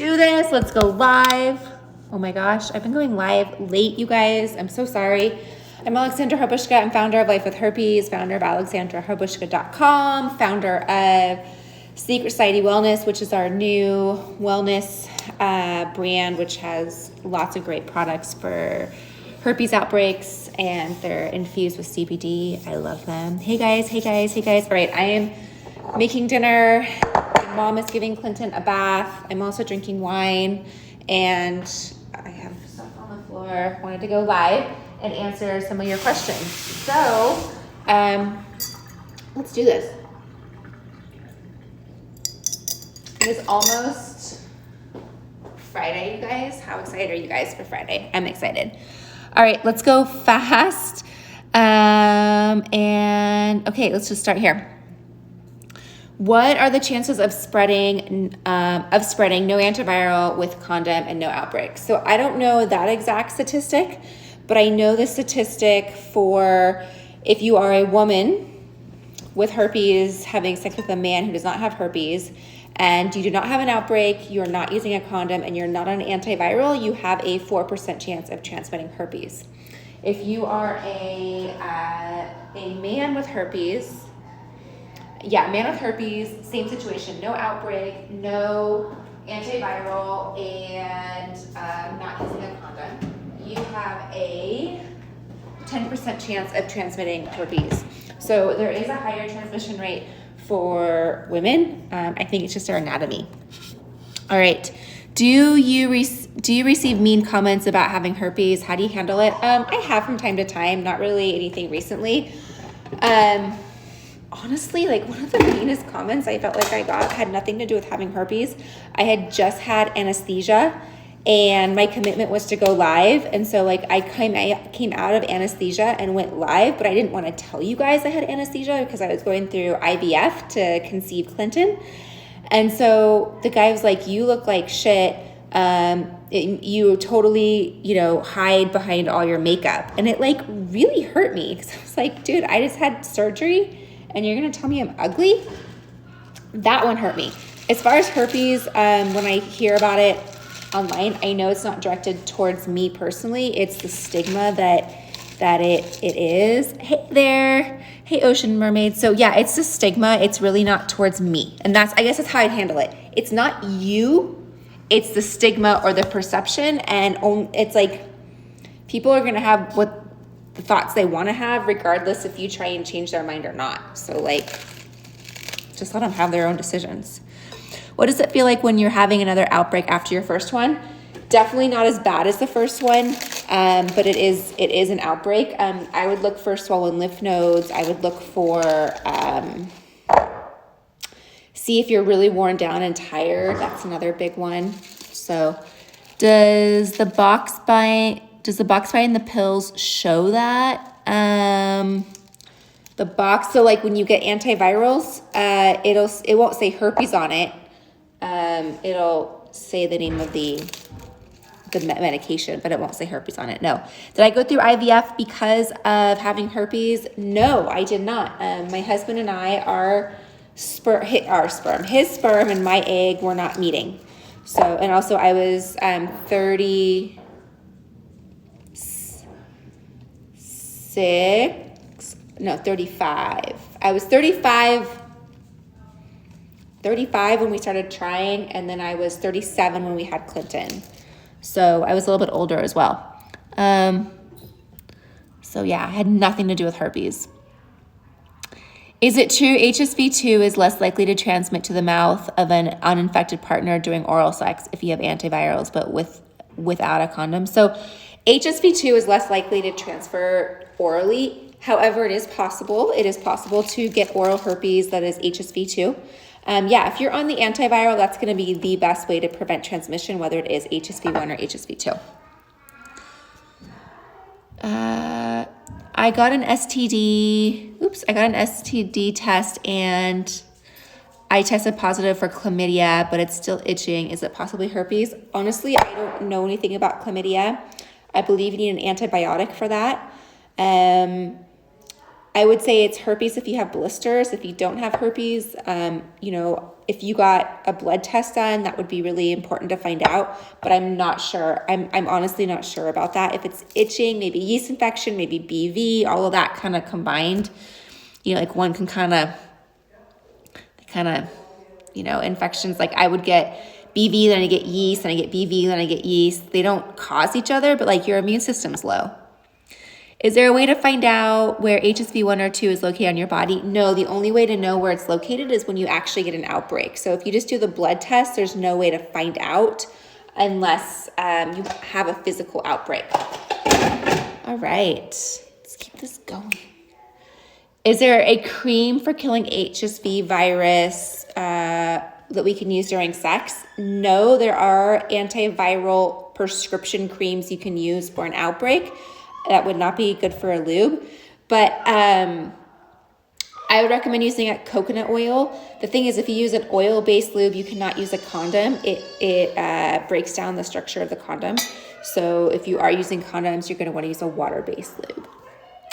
do this. Let's go live. Oh my gosh, I've been going live late, you guys. I'm so sorry. I'm Alexandra Harbushka. I'm founder of Life with Herpes, founder of AlexandraHarbushka.com, founder of Secret Society Wellness, which is our new wellness brand, which has lots of great products for herpes outbreaks, and they're infused with CBD. I love them. Hey guys. All right, I am making dinner. My mom is giving Clinton a bath. I'm also drinking wine, and I have stuff on the floor. Wanted to go live and answer some of your questions. So, let's do this. It is almost Friday, you guys. How excited are you guys for Friday? I'm excited. All right, let's go fast. And okay, let's just start here. What are the chances of spreading no antiviral with condom and no outbreak? So I don't know that exact statistic, but I know the statistic for if you are a woman with herpes having sex with a man who does not have herpes, and you do not have an outbreak, you're not using a condom, and you're not on an antiviral, you have a 4% chance of transmitting herpes. If you are a man with herpes, man with herpes, same situation, no outbreak, no antiviral, and not using a condom, you have a 10% chance of transmitting herpes. So there is a higher transmission rate for women. I think it's just our anatomy. All right. Do you receive mean comments about having herpes? How do you handle it? I have from time to time, not really anything recently. Honestly, like one of the meanest comments I felt like I got had nothing to do with having herpes. I had just had anesthesia and my commitment was to go live. And so like I came out of anesthesia and went live, but I didn't want to tell you guys I had anesthesia because I was going through IVF to conceive Clinton. And so the guy was like, you look like shit. You totally, hide behind all your makeup. And it like really hurt me because I was like, dude, I just had surgery and you're going to tell me I'm ugly? That one hurt me. As far as herpes, when I hear about it online, I know it's not directed towards me personally. It's the stigma that it is. Hey there. Hey, Ocean Mermaid. So yeah, it's the stigma. It's really not towards me. And I guess that's how I'd handle it. It's not you. It's the stigma or the perception. And it's like people are going to have what the thoughts they want to have regardless if you try and change their mind or not. So like, just let them have their own decisions. What does it feel like when you're having another outbreak after your first one? Definitely not as bad as the first one, but it is an outbreak. I would look for swollen lymph nodes. I would look for, see if you're really worn down and tired. That's another big one. So does the box bite and the pills show that? The box, so like when you get antivirals, it won't say herpes on it. It'll say the name of the medication, but it won't say herpes on it. No. Did I go through IVF because of having herpes? No, I did not. My husband and I, his sperm and my egg were not meeting. So, and also I was 35. I was 35 when we started trying, and then I was 37 when we had Clinton. So I was a little bit older as well. So yeah, it had nothing to do with herpes. Is it true HSV2 is less likely to transmit to the mouth of an uninfected partner during oral sex if you have antivirals, but without a condom? So HSV2 is less likely to transfer orally. However, it is possible. It is possible to get oral herpes that is HSV2. If you're on the antiviral, that's going to be the best way to prevent transmission, whether it is HSV1 or HSV2. I got an STD test and I tested positive for chlamydia, but it's still itching. Is it possibly herpes? Honestly, I don't know anything about chlamydia. I believe you need an antibiotic for that. I I would say it's herpes if you have blisters. If you don't have herpes, if you got a blood test done, that would be really important to find out, but I'm not sure. I'm honestly not sure about that. If it's itching, maybe yeast infection, maybe BV, all of that kind of combined, like one can kind of, infections, like I would get BV, then I get yeast, then I get BV, then I get yeast. They don't cause each other, but like your immune system's low. Is there a way to find out where HSV1 or 2 is located on your body? No, the only way to know where it's located is when you actually get an outbreak. So if you just do the blood test, there's no way to find out unless you have a physical outbreak. All right, let's keep this going. Is there a cream for killing HSV virus that we can use during sex? No, there are antiviral prescription creams you can use for an outbreak. That would not be good for a lube, but I would recommend using coconut oil. The thing is, if you use an oil-based lube, you cannot use a condom. It breaks down the structure of the condom. So if you are using condoms, you're going to want to use a water-based lube.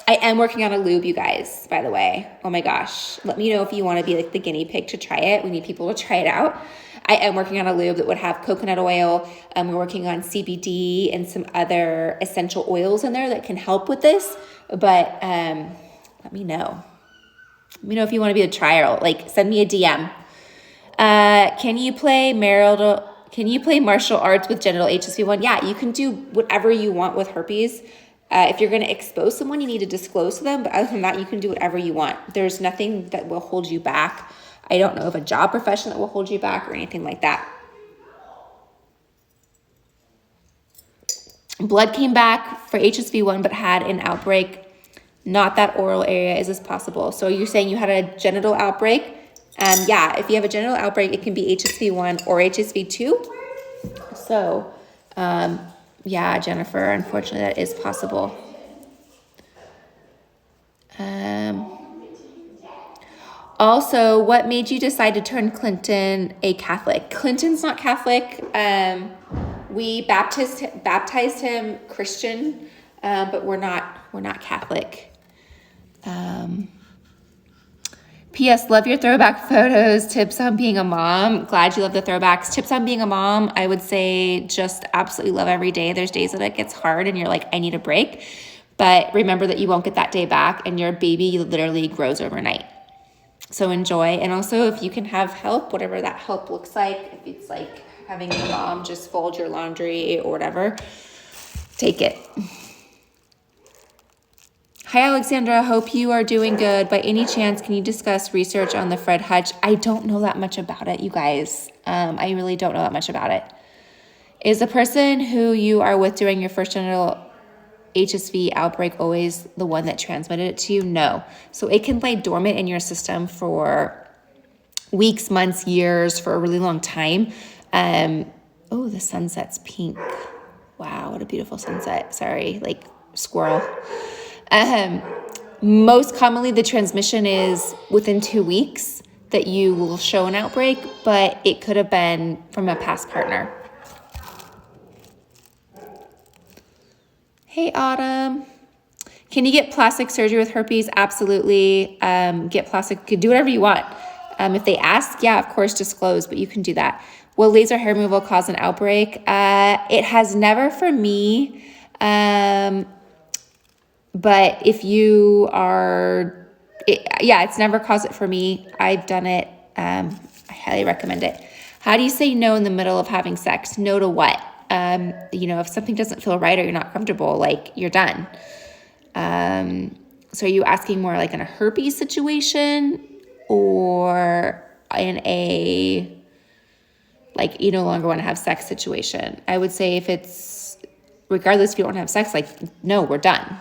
I am working on a lube, you guys, by the way. Oh my gosh. Let me know if you want to be like the guinea pig to try it. We need people to try it out. I am working on a lube that would have coconut oil. We're working on CBD and some other essential oils in there that can help with this. But let me know. Let me know if you want to be a trial. Like, send me a DM. Can you play martial arts with genital HSV1? Yeah, you can do whatever you want with herpes. If you're going to expose someone, you need to disclose to them. But other than that, you can do whatever you want. There's nothing that will hold you back. I don't know of a job profession that will hold you back or anything like that. Blood came back for HSV1 but had an outbreak. Not that oral area. Is this possible? So you're saying you had a genital outbreak? Yeah, if you have a genital outbreak, it can be HSV1 or HSV2. So, yeah, Jennifer, unfortunately, that is possible. Also, what made you decide to turn Clinton a Catholic? Clinton's not Catholic. We baptized him Christian, but we're not Catholic. P.S. Love your throwback photos. Tips on being a mom. Glad you love the throwbacks. Tips on being a mom, I would say just absolutely love every day. There's days that it gets hard and you're like, I need a break. But remember that you won't get that day back and your baby literally grows overnight. So enjoy. And also if you can have help, whatever that help looks like, if it's like having your mom just fold your laundry or whatever, take it. Hi, Alexandra. Hope you are doing good. By any chance, can you discuss research on the Fred Hutch? I don't know that much about it, you guys. I really don't know that much about it. Is the person who you are with during your first genital HSV outbreak always the one that transmitted it to you? No. So it can lay dormant in your system for weeks, months, years, for a really long time. Oh, the sunset's pink. Wow, what a beautiful sunset. Sorry, like squirrel. Most commonly the transmission is within 2 weeks that you will show an outbreak, but it could have been from a past partner. Hey, Autumn. Can you get plastic surgery with herpes? Absolutely. Get plastic, do whatever you want. If they ask, yeah, of course, disclose, but you can do that. Will laser hair removal cause an outbreak? It has never for me. But if you are, it's never caused it for me. I've done it. I highly recommend it. How do you say no in the middle of having sex? No to what? If something doesn't feel right or you're not comfortable, like you're done. So are you asking more like in a herpes situation or in a, like, you no longer want to have sex situation? I would say if it's, regardless if you don't want to have sex, like, no, we're done,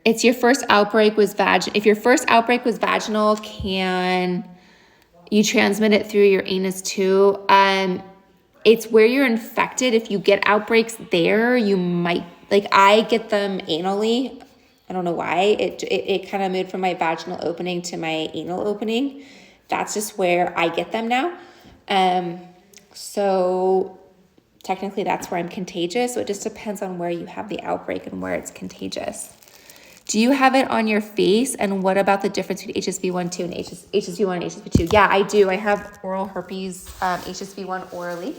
It's your first outbreak was if your first outbreak was vaginal, can you transmit it through your anus too? It's where you're infected. If you get outbreaks there, you might, like I get them anally. I don't know why. It kind of moved from my vaginal opening to my anal opening. That's just where I get them now. So technically that's where I'm contagious. So it just depends on where you have the outbreak and where it's contagious. Do you have it on your face? And what about the difference between HSV1, 2 and HSV1 and HSV2? Yeah, I do. I have oral herpes, HSV1 orally.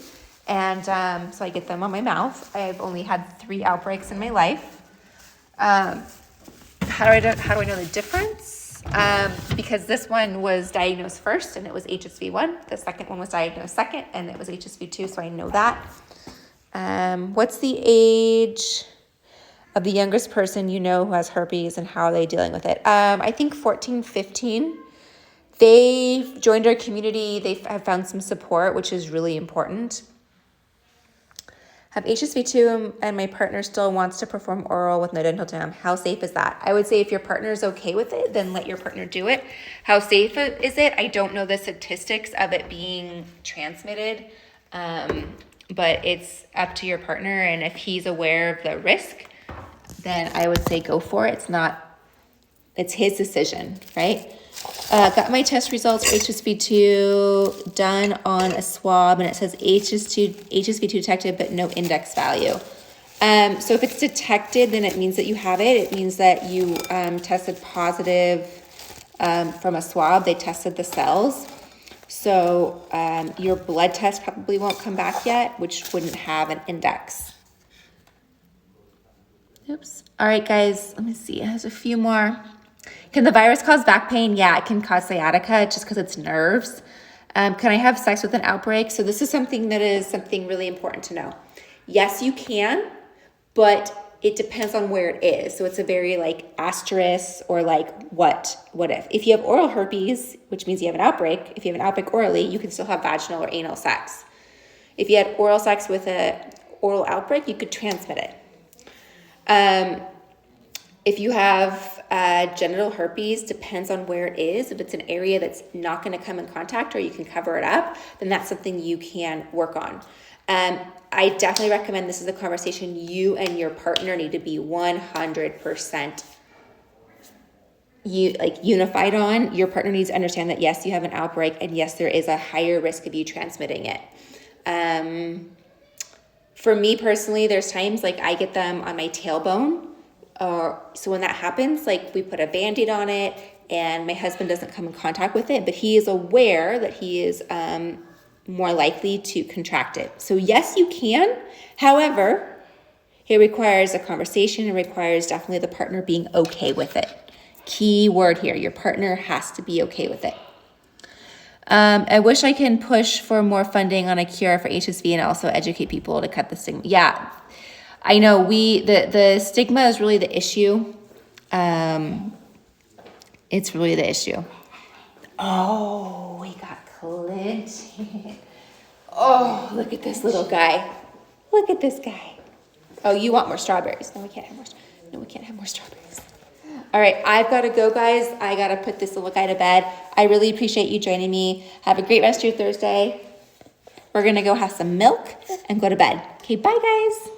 And so I get them on my mouth. I've only had 3 outbreaks in my life. How do I know the difference? Because this one was diagnosed first and it was HSV1. The second one was diagnosed second and it was HSV2, so I know that. What's the age of the youngest person you know who has herpes and how are they dealing with it? I think 14, 15. They've joined our community. They have found some support, which is really important. Have HSV2 and my partner still wants to perform oral with no dental dam. How safe is that? I would say if your partner is okay with it, then let your partner do it. How safe is it? I don't know the statistics of it being transmitted, but it's up to your partner. And if he's aware of the risk, then I would say go for it. It's his decision, right? Got my test results for HSV2 done on a swab, and it says HSV2 detected, but no index value. So if it's detected, then it means that you have it. It means that you tested positive from a swab. They tested the cells. So your blood test probably won't come back yet, which wouldn't have an index. Oops. All right, guys, let me see. There's a few more. Can the virus cause back pain? Yeah, it can cause sciatica just because it's nerves. Can I have sex with an outbreak? So this is something really important to know. Yes, you can, but it depends on where it is. So it's a very like asterisk or like what if. If you have oral herpes, which means you have an outbreak, if you have an outbreak orally, you can still have vaginal or anal sex. If you had oral sex with an oral outbreak, you could transmit it. If you have genital herpes, depends on where it is. If it's an area that's not going to come in contact or you can cover it up, then that's something you can work on. I definitely recommend this is a conversation you and your partner need to be 100% unified on. Your partner needs to understand that yes, you have an outbreak and yes, there is a higher risk of you transmitting it. For me personally, there's times like I get them on my tailbone. So when that happens, like we put a Band-Aid on it and my husband doesn't come in contact with it, but he is aware that he is more likely to contract it. So yes, you can. However, it requires a conversation. It requires definitely the partner being okay with it. Key word here, your partner has to be okay with it. I wish I can push for more funding on a cure for HSV and also educate people to cut the stigma. Yeah. I know the stigma is really the issue. It's really the issue. Oh, we got Clinton. Oh, look at this little guy. Look at this guy. Oh, you want more strawberries. No, we can't have more. No, we can't have more strawberries. All right, I've got to go, guys. I got to put this little guy to bed. I really appreciate you joining me. Have a great rest of your Thursday. We're going to go have some milk and go to bed. Okay, bye, guys.